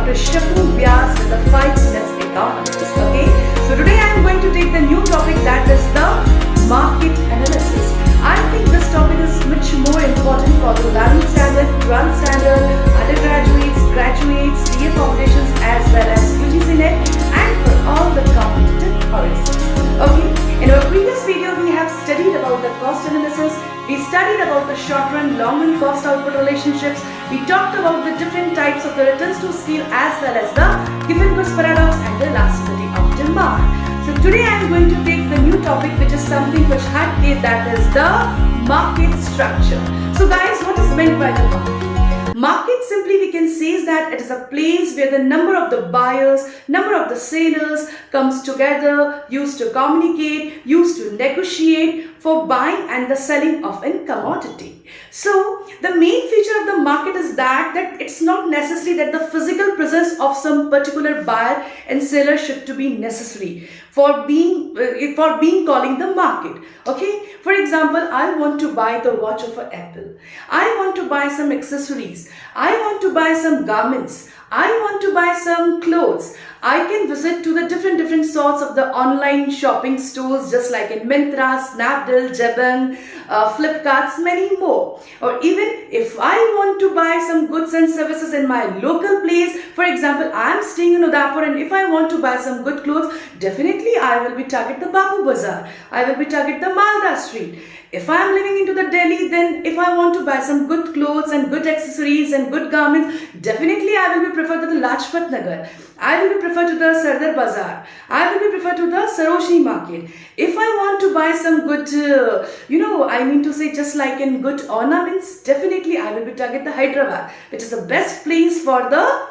Dr. Shapu Vyas with the 5 minutes economics. Okay, so today I am going to take the new topic, that is the market analysis. I think this topic is much more important for the 11th standard, 12th standard, undergraduates, graduates, CA foundations as well as UGC NET and for all the competitive courses. Okay, in our previous video we have studied about the cost analysis. We studied about the short run, long run cost output relationships. We talked about the different types of the returns to scale as well as the given goods paradox and the elasticity of demand. So today I am going to take the new topic, which is something which that is the market structure. So guys, what is meant by the market? Market, simply we can say is that it is a place where the number of the buyers, number of the sellers comes together, used to communicate, used to negotiate for buying and the selling of a commodity. So the main feature of the market is that it's not necessary that the physical presence of some particular buyer and seller should to be necessary for being calling the market. Okay, for example, I want to buy the watch of Apple. I want to buy some accessories. I want to buy some garments. I want to buy some clothes. I can visit to the different sorts of the online shopping stores, just like in Myntra, Snapdeal, Jabang, Flipkart, many more. Or even if I want to buy some goods and services in my local place, for example, I am staying in Udaipur, and if I want to buy some good clothes, definitely I will be target the Babu Bazaar. I will be target the Malda Street. If I am living into the Delhi, then if I want to buy some good clothes and good accessories and good garments, definitely I will be preferred to the Lajpat Nagar. I will be preferred to the Sardar Bazaar. I will be preferred to the Sarojini Market. If I want to buy some good, just like in good ornaments, definitely I will be target the Hyderabad, which is the best place for the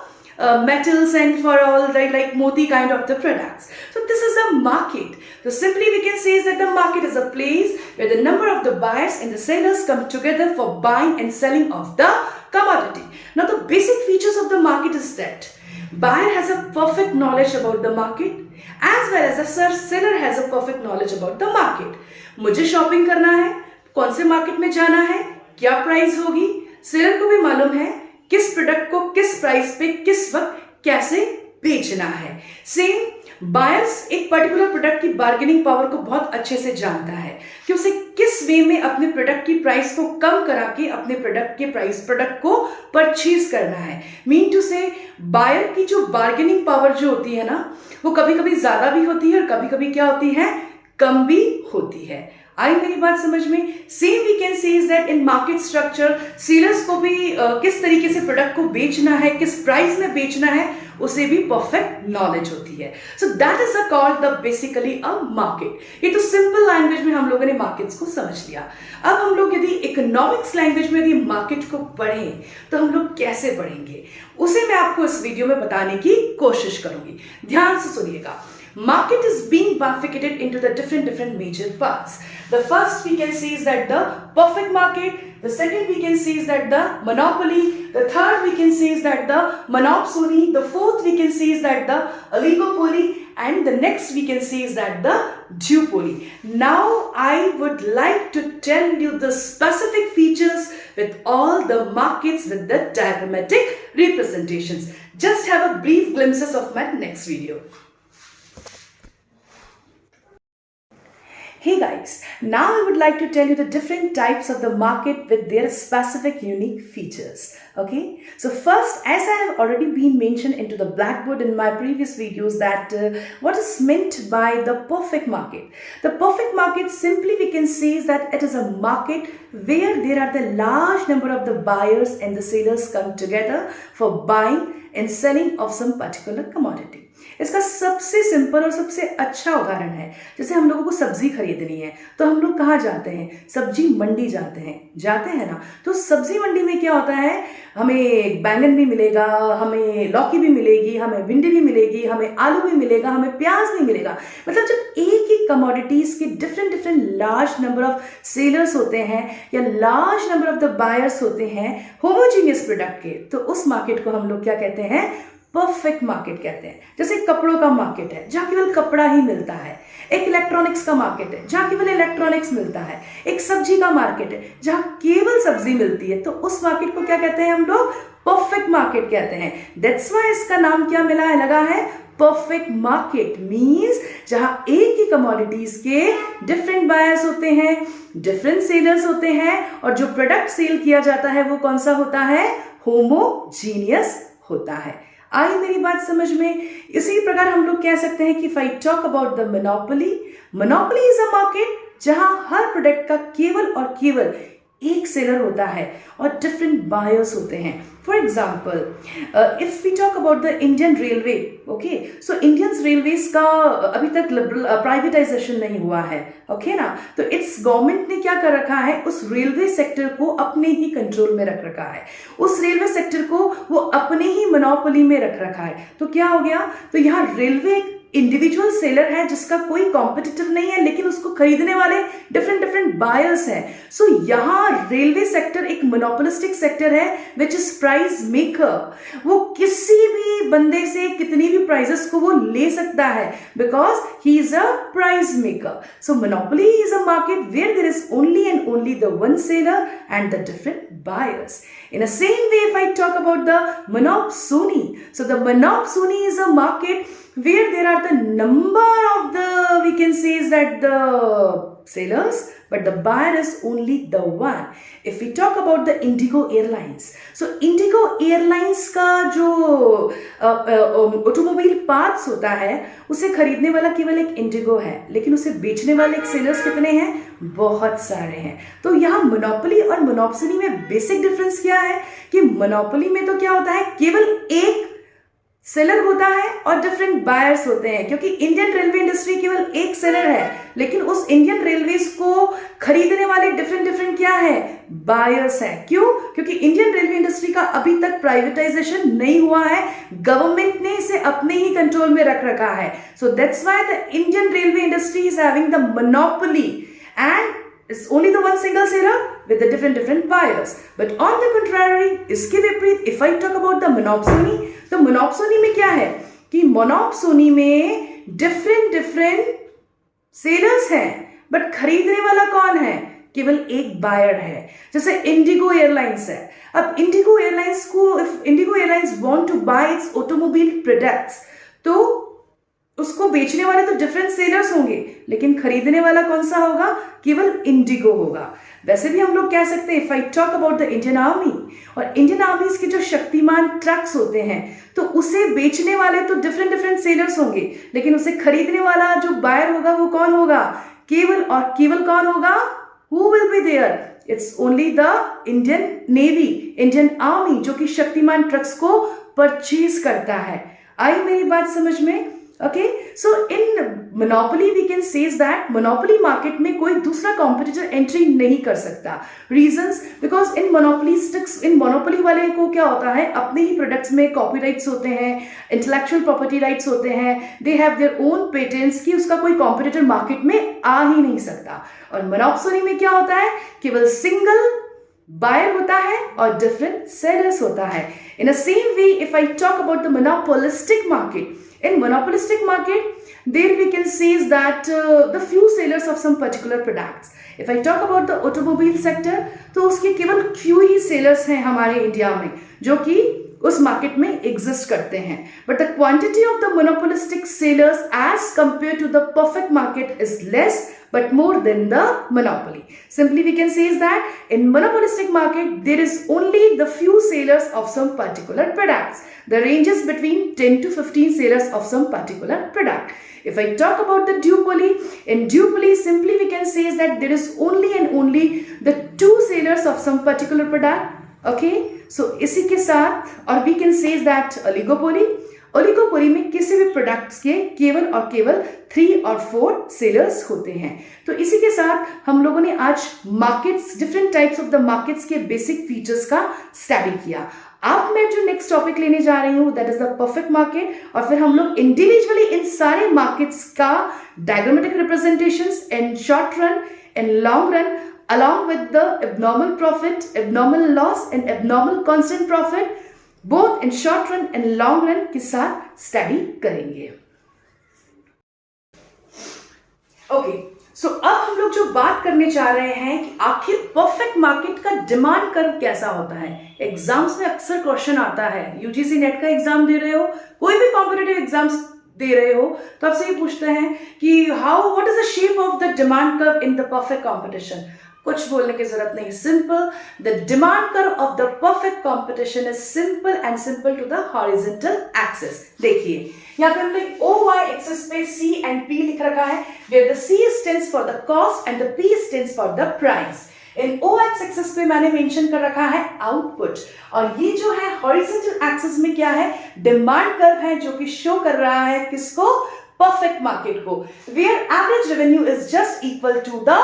metals and for all like moti kind of the products. So this is a market. So simply we can say is that the market is a place where the number of the buyers and the sellers come together for buying and selling of the commodity. Now the basic features of the market is that buyer has a perfect knowledge about the market as well as the seller has a perfect knowledge about the market. मुझे shopping करना है, कौन से market में जाना है, क्या price होगी, सेलर को भी मालूम है किस प्रोडक्ट को किस प्राइस पे किस वक्त कैसे बेचना है. सेम बायर्स एक पर्टिकुलर प्रोडक्ट की बार्गेनिंग पावर को बहुत अच्छे से जानता है कि उसे किस वे में अपने प्रोडक्ट की प्राइस को कम करा के अपने प्रोडक्ट को परचेज करना है. मीन टू से बायर की जो बार्गेनिंग पावर जो होती है ना, वो कभी कभी ज्यादा भी होती है और कभी कभी क्या होती है, कम भी होती है. आई मेरी बात समझ में? Same we can say is that in market structure sellers को भी किस तरीके से प्रोडक्ट को बेचना है, किस प्राइस में बेचना है, उसे भी परफेक्ट नॉलेज होती है. So that is called the basically a market. ये तो सिंपल लैंग्वेज में हम लोगों ने मार्केट्स को समझ लिया. अब हम लोग यदि इकोनॉमिक्स लैंग्वेज में यदि मार्केट को पढ़ें तो हम लोग कैसे पढ़ेंगे, उसे मैं आपको इस वीडियो में बताने की कोशिश करूंगी. ध्यान से सुनिएगा. Market is being bifurcated into the different major parts. The first we can see is that the perfect market. The second we can see is that the monopoly. The third we can see is that the monopoly. The fourth we can see is that the oligopoly. And the next we can see is that the duopoly. Now I would like to tell you the specific features with all the markets with the diagrammatic representations. Just have a brief glimpses of my next video. Hey guys, now I would like to tell you the different types of the market with their specific unique features. Okay, so first, as I have already been mentioned into the blackboard in my previous videos, that what is meant by the perfect market. The perfect market, simply we can say is that it is a market where there are the large number of the buyers and the sellers come together for buying and selling of some particular commodity. इसका सबसे simple और सबसे अच्छा उदाहरण है, जैसे हम लोगों को सब्जी खरीदनी है तो हम लोग कहाँ जाते हैं, सब्जी मंडी जाते हैं ना. तो सब्जी मंडी में क्या होता है, हमें बैंगन भी मिलेगा, हमें लौकी भी मिलेगी, हमें भिंडी भी मिलेगी, हमें आलू भी मिलेगा, हमें प्याज भी मिलेगा. मतलब जब एक ही कमोडिटीज के different large number of sellers होते हैं या large number of the buyers होते हैं होमोजीनियस प्रोडक्ट के, तो उस मार्केट को हम लोग क्या कहते हैं, परफेक्ट मार्केट कहते हैं. जैसे कपड़ों का मार्केट है जहाँ केवल कपड़ा ही मिलता है. एक इलेक्ट्रॉनिक्स का मार्केट है जहाँ केवल इलेक्ट्रॉनिक्स मिलता है, एक सब्जी का मार्केट है जहाँ केवल सब्जी मिलती है, तो उस मार्केट को क्या कहते हैं हम लोग? परफेक्ट मार्केट कहते हैं। दैट्स व्हाई इसका नाम क्या लगा है? Perfect market. मीन्स जहां एक ही कमोडिटीज के डिफरेंट बायर्स होते हैं, डिफरेंट सेलर्स होते हैं, और जो प्रोडक्ट सेल किया जाता है वो कौन सा होता है? होमोजीनियस होता है। आई मेरी बात समझ में? इसी प्रकार हम लोग कह सकते हैं कि if I talk about the monopoly, monopoly is a market जहां हर प्रोडक्ट का केवल और केवल एक सेलर होता है और डिफरेंट बायर्स होते हैं। For example, if we talk about the Indian railway, okay, so Indian railways का अभी तक प्राइवेटाइजेशन नहीं हुआ है, ओके ना, तो इट्स गवर्नमेंट ने क्या कर रखा है? उस रेलवे सेक्टर को अपने ही कंट्रोल में रख रखा है, उस रेलवे सेक्टर को वो अपने ही मोनोपोली में रख रखा है। तो क्या हो गया? तो यहाँ रेलवे इंडिविजुअल सेलर है जिसका कोई कॉम्पिटिटर नहीं है, लेकिन उसको खरीदने वाले डिफरेंट बायर्स हैं। सो यहाँ रेलवे सेक्टर एक मोनोपोलिस्टिक सेक्टर है विच इज प्राइस मेकर। वो किसी भी बंदे से कितनी भी प्राइजेस को वो ले सकता है because he is a price maker. So monopoly is a market where there is only and only the one seller and the different buyers. In the same way, if I talk about the monopsony, so the monopsony is a market where there are the number of the, we can say is that the sellers, but the buyer is only the one. If we talk about the Indigo Airlines, so Indigo Airlines का जो automobile parts होता है उसे खरीदने वाला केवल एक Indigo है, लेकिन उसे बेचने वाले एक सेलर्स कितने हैं? बहुत सारे हैं। तो यहाँ मोनोपोली और मोनोपोली में बेसिक डिफरेंस क्या है कि मोनोपोली में तो क्या होता है? केवल एक सेलर होता है और डिफरेंट बायर्स होते हैं, क्योंकि इंडियन रेलवे इंडस्ट्री केवल एक सेलर है, लेकिन उस इंडियन रेलवेज को खरीदने वाले डिफरेंट क्या है? बायर्स हैं। क्यों? क्योंकि इंडियन रेलवे इंडस्ट्री का अभी तक प्राइवेटाइजेशन नहीं हुआ है, गवर्नमेंट ने इसे अपने ही कंट्रोल में रख रखा है। So that's why the Indian railway industry is having the monopoly and it's only the one single seller with the different buyers. But on the contrary, इसके विपरीत if I talk about the monopsony, तो monopsony में क्या है कि monopsony में different sellers हैं, but खरीदने वाला कौन है? केवल एक बायर है। जैसे इंडिगो एयरलाइंस है, अब इंडिगो एयरलाइंस को if Indigo airlines want to buy its automobile products, तो उसको बेचने वाले तो डिफरेंट सेलर्स होंगे, लेकिन खरीदने वाला कौन सा होगा? केवल इंडिगो होगा। वैसे भी हम लोग कह सकते हैं if I talk about the Indian army, और इंडियन आर्मी के जो शक्तिमान ट्रक्स होते हैं तो उसे बेचने वाले तो डिफरेंट सेलर्स होंगे, लेकिन उसे खरीदने वाला जो बायर होगा वो कौन होगा? केवल और केवल कौन होगा? Who will be there? It's only the Indian navy, Indian army, जो कि शक्तिमान ट्रक्स को परचेज करता है। आई मेरी बात समझ में? Okay, so in monopoly we can say that monopoly market में कोई दूसरा competitor entry नहीं कर सकता। Reasons, because in monopoly वाले को क्या होता है? अपने ही products में copyrights होते हैं, intellectual property rights होते हैं, they have their own patents कि उसका कोई competitor market में आ ही नहीं सकता। और monopoly में क्या होता है? केवल single buyer होता है और different sellers होता है। In the same way, if I talk about the monopolistic market, in monopolistic market, there we can see is that the few sellers of some particular products. If I talk about the automobile sector, तो उसके केवल few ही sellers हैं हमारे India में जो कि उस market में एग्जिस्ट करते हैं। But the quantity of the monopolistic sellers as compared to the perfect market is less, but more than the monopoly. Simply we can say is that in monopolistic market there is only the few sellers of some particular products. The ranges between 10 to 15 sellers of some particular product. If I talk about the duopoly, in duopoly simply we can say is that there is only and only the two sellers of some particular product. Okay, so इसी के साथ और we can say is that oligopoly, oligopoly में किसी भी products के केवल और केवल 3 और 4 सेलर्स होते हैं। तो इसी के साथ हम लोगों ने आज markets, different types of the markets के बेसिक फीचर्स का स्टडी किया। अब मैं जो नेक्स्ट टॉपिक लेने जा रही हूँ that is the perfect market, और फिर हम लोग इंडिविजुअली इन सारे मार्केट्स का diagrammatic representations in short run, in long run, along with the abnormal profit, abnormal loss and abnormal constant profit, both in short run and long run के साथ study करेंगे। Okay, सो अब हम लोग जो बात करने जा रहे हैं कि आखिर परफेक्ट मार्केट का डिमांड कर्व कैसा होता है। एग्जाम्स में अक्सर क्वेश्चन आता है, यूजीसी नेट का एग्जाम दे रहे हो, कोई भी कॉम्पिटिटिव एग्जाम्स दे रहे हो, तो आपसे ये पूछते हैं कि what is the shape of the demand curve in the perfect competition. कुछ बोलने की जरूरत नहीं, simple, the demand curve of the perfect competition is simple to the horizontal axis. देखिए यहाँ पे हमने OY एक्सिस पे C एंड P लिख रखा है, where the C stands for the cost and the P stands for the price. In OX axis पे मैंने मेंशन कर रखा है आउटपुट, और ये जो है हॉरिजॉन्टल एक्सिस में क्या है, डिमांड कर्व है, जो कि शो कर रहा है किसको, परफेक्ट मार्केट को, where average revenue is just equal to the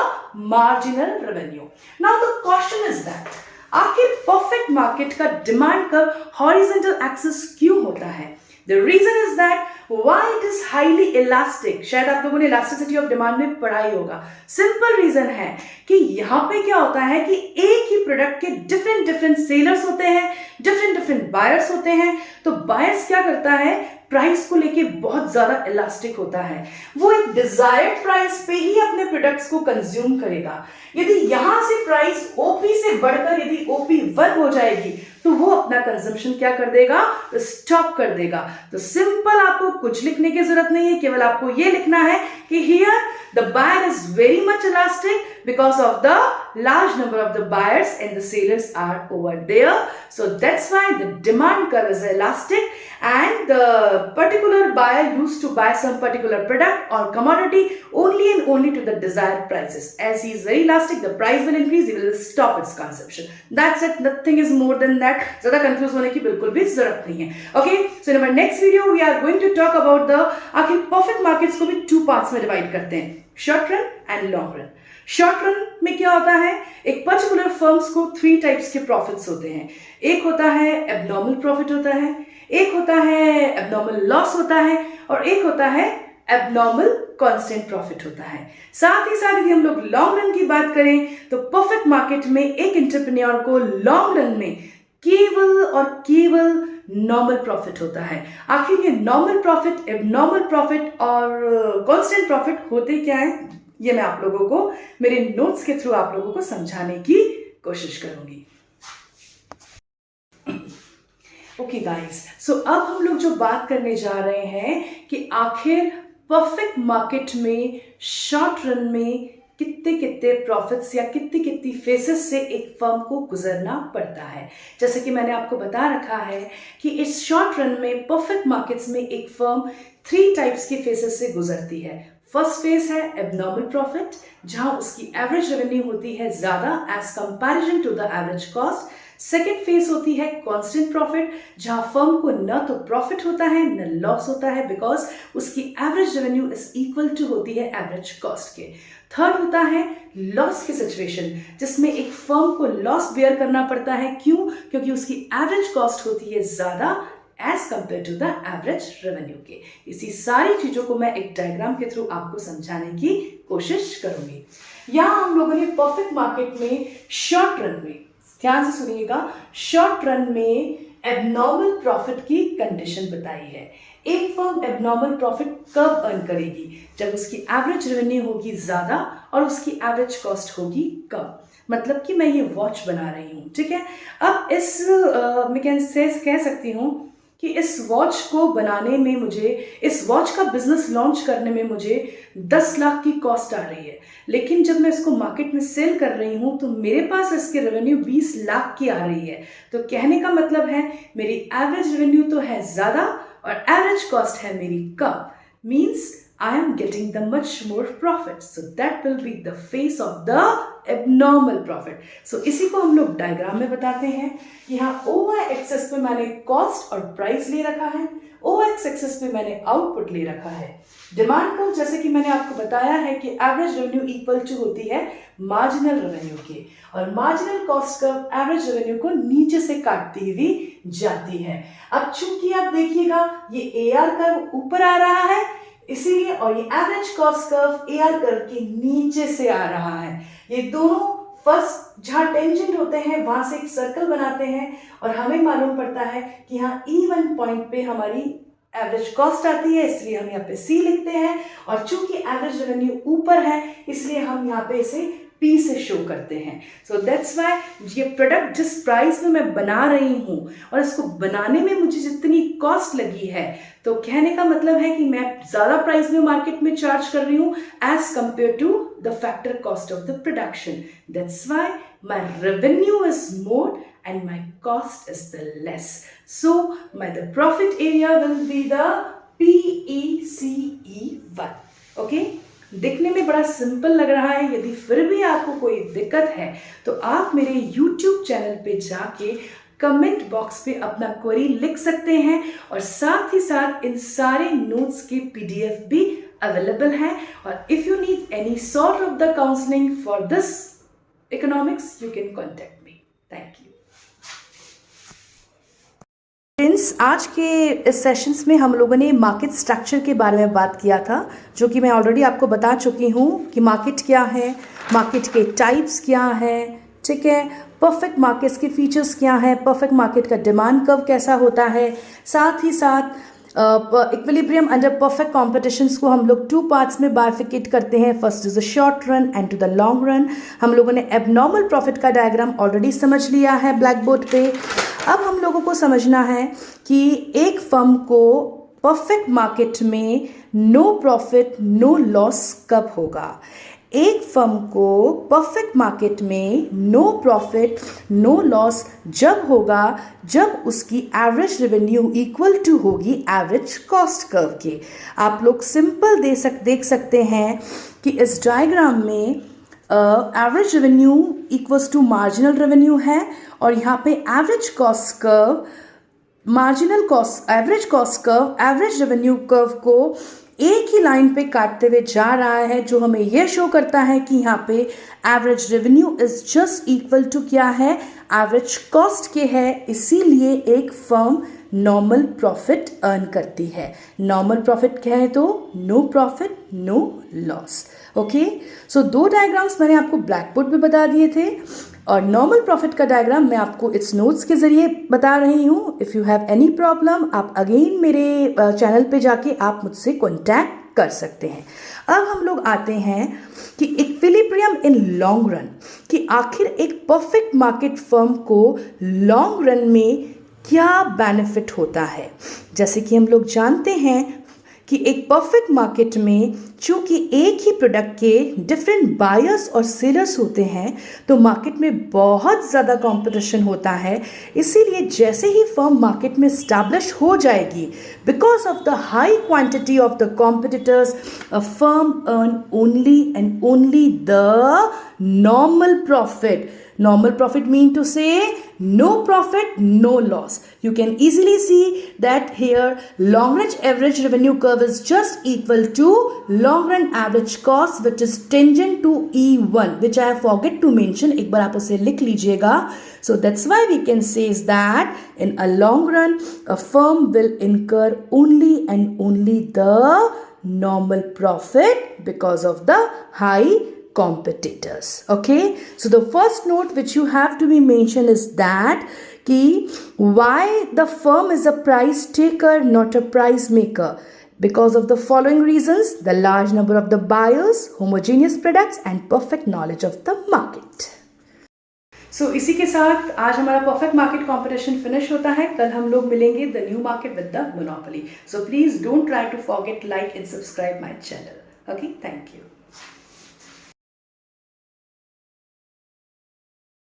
marginal revenue. Now the question is that आखिर परफेक्ट मार्केट का डिमांड कर्व हॉरिजॉन्टल एक्सिस क्यों होता है? The reason is that why it is highly elastic. शायद आप लोगों ने इलास्टिसिटी ऑफ डिमांड में पढ़ा ही होगा। सिंपल रीजन है कि यहाँ पे क्या होता है कि एक ही प्रोडक्ट के डिफरेंट सेलर्स होते हैं, डिफरेंट बायर्स होते हैं। तो बायर्स क्या करता है, प्राइस को लेके बहुत ज्यादा इलास्टिक होता है, वो एक डिजायर्ड प्राइस पे ही अपने प्रोडक्ट्स को कंज्यूम करेगा। यदि यहां से प्राइस ओपी से बढ़कर यदि ओपी 1 हो जाएगी तो वो अपना कंजम्पशन क्या कर देगा, स्टॉप कर देगा। तो सिंपल, आपको कुछ लिखने की जरूरत नहीं है, केवल आपको ये लिखना है कि here the buyer is very much elastic because of the large number of the buyers and the sellers are over there. So that's why the demand curve is elastic, and the particular buyer used to buy some particular product or commodity only to the desired prices. As he is very elastic, the price will increase, he will stop its consumption. That's it, nothing is more than that. ज़्यादा confuse होने की बिल्कुल भी जरूरत नहीं है। Okay, so in our next video we are going to talk about the आखिर perfect markets को भी 2 parts में divide करते हैं, short run and long run। Short run में क्या होता है, एक पर्टिकुलर फर्म्स को 3 टाइप्स के प्रॉफिट्स होते हैं। एक होता है एबनॉर्मल प्रॉफिट होता है, एक होता है एबनॉर्मल लॉस होता है, और एक होता है एबनॉर्मल कांस्टेंट प्रॉफिट होता है। साथ ही साथ यदि हम लोग लॉन्ग रन की बात करें तो परफेक्ट मार्केट में एक एंटरप्रेन्योर को लॉन्ग रन में केवल और केवल नॉर्मल प्रॉफिट होता है। आखिर ये नॉर्मल प्रॉफिट, एबनॉर्मल प्रॉफिट और कांस्टेंट प्रॉफिट होते क्या है, ये मैं आप लोगों को मेरे नोट्स के थ्रू आप लोगों को समझाने की कोशिश करूंगी। ओके गाइस, सो अब हम लोग जो बात करने जा रहे हैं कि आखिर परफेक्ट मार्केट में शॉर्ट रन में कितने प्रॉफिट्स या कितनी फेसेस से एक फर्म को गुजरना पड़ता है। जैसे कि मैंने आपको बता रखा है कि इस शॉर्ट रन में परफेक्ट मार्केट्स में एक फर्म 3 टाइप्स के फेसेस से गुजरती है। फर्स्ट फेज है एबनॉर्मल प्रॉफिट, जहां उसकी एवरेज रेवेन्यू होती है ज्यादा as comparison to the average cost. Second phase होती है कांस्टेंट प्रॉफिट, जहां फर्म को न तो प्रॉफिट होता है न लॉस होता है, बिकॉज उसकी average revenue is equal to होती है एवरेज कॉस्ट के। थर्ड होता है लॉस की सिचुएशन, जिसमें एक फर्म को लॉस बेयर करना पड़ता है। क्यों? क्योंकि उसकी एवरेज कॉस्ट होती है ज्यादा as compare to the average revenue के। इसी सारी चीजों को मैं एक डायग्राम के थ्रू आपको समझाने की कोशिश करूंगी। यहाँ हम लोगों ने परफेक्ट मार्केट में शॉर्ट रन में, ध्यान से सुनिएगा, शॉर्ट रन में एबनॉर्मल प्रॉफिट की कंडीशन बताई है। एक फर्म एबनॉर्मल प्रॉफिट कब अर्न करेगी? जब उसकी एवरेज रेवेन्यू होगी ज्यादा और उसकी एवरेज कॉस्ट होगी कम। मतलब कि मैं ये वॉच बना रही हूँ, ठीक है। अब इस मैं कह सकती हूँ कि इस वॉच को बनाने में मुझे, इस वॉच का बिजनेस लॉन्च करने में मुझे 10 लाख की कॉस्ट आ रही है, लेकिन जब मैं इसको मार्केट में सेल कर रही हूँ तो मेरे पास इसकी रेवेन्यू 20 लाख की आ रही है। तो कहने का मतलब है मेरी एवरेज रेवेन्यू तो है ज़्यादा और एवरेज कॉस्ट है मेरी कम, means I am getting the much more profit. So that will be the face of the abnormal profit. So इसी को हम लोग डायग्राम में बताते हैं। यहाँ OY एक्सेस पे मैंने कॉस्ट और प्राइस ले रखा है, OX एक्सेस पे मैंने आउटपुट ले रखा है। डिमांड कर्व, जैसे कि मैंने आपको बताया है कि एवरेज रेवेन्यू इक्वल टू होती है मार्जिनल रेवेन्यू के, और marginal cost curve average revenue को नीचे से काटती हुई जाती है। अब चूंकि आप देखिएगा ये AR कर्व ऊपर आ रहा है इसीलिए, और ये average cost curve AR curve के नीचे से आ रहा है। ये दोनों फर्स्ट जहां टेंजेंट होते हैं वहां से एक सर्कल बनाते हैं, और हमें मालूम पड़ता है कि यहाँ E1 पॉइंट पे हमारी एवरेज कॉस्ट आती है, इसलिए हम यहाँ पे सी लिखते हैं, और चूंकि एवरेज रेवेन्यू ऊपर है इसलिए हम यहाँ पे इसे पी से शो करते हैं. सो दैट्स वाई ये प्रोडक्ट जिस प्राइस में मैं बना रही हूँ और इसको बनाने में मुझे जितनी कॉस्ट लगी है, तो कहने का मतलब है कि मैं ज़्यादा प्राइस में मार्केट में चार्ज कर रही हूँ as compare to the factor cost of the production. That's why my revenue is more and my cost is the less. So the profit area will be the PECE1. Okay? दिखने में बड़ा simple लग रहा है. यदि फिर भी आपको कोई दिक्कत है तो आप मेरे YouTube चैनल पे जाके कमेंट बॉक्स पे अपना क्वेरी लिख सकते हैं, और साथ ही साथ इन सारे नोट्स के PDF भी अवेलेबल हैं. और if you need any sort of the counselling for this economics you can contact me. Thank you. Friends, आज के इस सेशंस में हम लोगों ने मार्केट स्ट्रक्चर के बारे में बात किया था, जो कि मैं ऑलरेडी आपको बता चुकी हूँ कि मार्केट क्या है, मार्केट के टाइप्स क्या हैं, ठीक है, परफेक्ट मार्केट्स के फीचर्स क्या हैं, परफेक्ट मार्केट का डिमांड कर्व कैसा होता है, साथ ही साथ इक्विलिब्रियम अंडर परफेक्ट कॉम्पिटिशन्स को हम लोग 2 पार्ट्स में बाइफिकेट करते हैं. First is the short run and to the long run. हम लोगों ने एबनॉर्मल प्रॉफिट का डायग्राम ऑलरेडी समझ लिया है ब्लैक बोर्ड पे. अब हम लोगों को समझना है कि एक फर्म को परफेक्ट मार्केट में नो प्रॉफिट नो लॉस कब होगा. एक फर्म को परफेक्ट मार्केट में नो प्रॉफिट नो लॉस जब होगा जब उसकी एवरेज रेवेन्यू इक्वल टू होगी एवरेज कॉस्ट कर्व के. आप लोग सिंपल देख सकते हैं कि इस डायग्राम में average revenue equals to marginal revenue है, और यहाँ पे average cost curve marginal cost average cost curve average revenue curve को एक ही लाइन पे काटते हुए जा रहा है, जो हमें यह शो करता है कि यहाँ पे average revenue is just equal to क्या है, एवरेज कॉस्ट के है. इसीलिए एक फर्म नॉर्मल प्रॉफिट अर्न करती है. नॉर्मल प्रॉफिट क्या है तो no profit no loss. Okay, so 2 diagrams मैंने आपको ब्लैक बोर्ड पे बता दिए थे, और नॉर्मल प्रॉफिट का डायग्राम मैं आपको इट्स नोट्स के जरिए बता रही हूँ. If you have any problem आप अगेन मेरे चैनल पे जाके आप मुझसे कॉन्टैक्ट कर सकते हैं. अब हम लोग आते हैं कि इक्विलिब्रियम इन लॉन्ग रन, कि आखिर एक परफेक्ट मार्केट फर्म को लॉन्ग रन में क्या बेनिफिट होता है. जैसे कि हम लोग जानते हैं कि एक परफेक्ट मार्केट में चूंकि एक ही प्रोडक्ट के डिफरेंट बायर्स और सेलर्स होते हैं, तो मार्केट में बहुत ज़्यादा कंपटीशन होता है. इसीलिए जैसे ही फर्म मार्केट में स्टैब्लिश हो जाएगी, because of the high quantity of the competitors, a firm earn only and only the normal profit. Normal profit mean to say no profit, no loss. You can easily see that here long run average revenue curve is just equal to long run average cost, which is tangent to E1, which I forget to mention. एक बार आप उसे लिख लीजिएगा. So that's why we can say is that in a long run, a firm will incur only and only the normal profit because of the high competitors. Okay, so the first note which you have to be mentioned is that ki why the firm is a price taker, not a price maker. Because of the following reasons: the large number of the buyers, homogeneous products and perfect knowledge of the market. So इसी के साथ आज हमारा perfect market competition finish होता है. कल हम लोग मिलेंगे the new market with the monopoly. So please don't try to forget, like and subscribe my channel. Okay, thank you.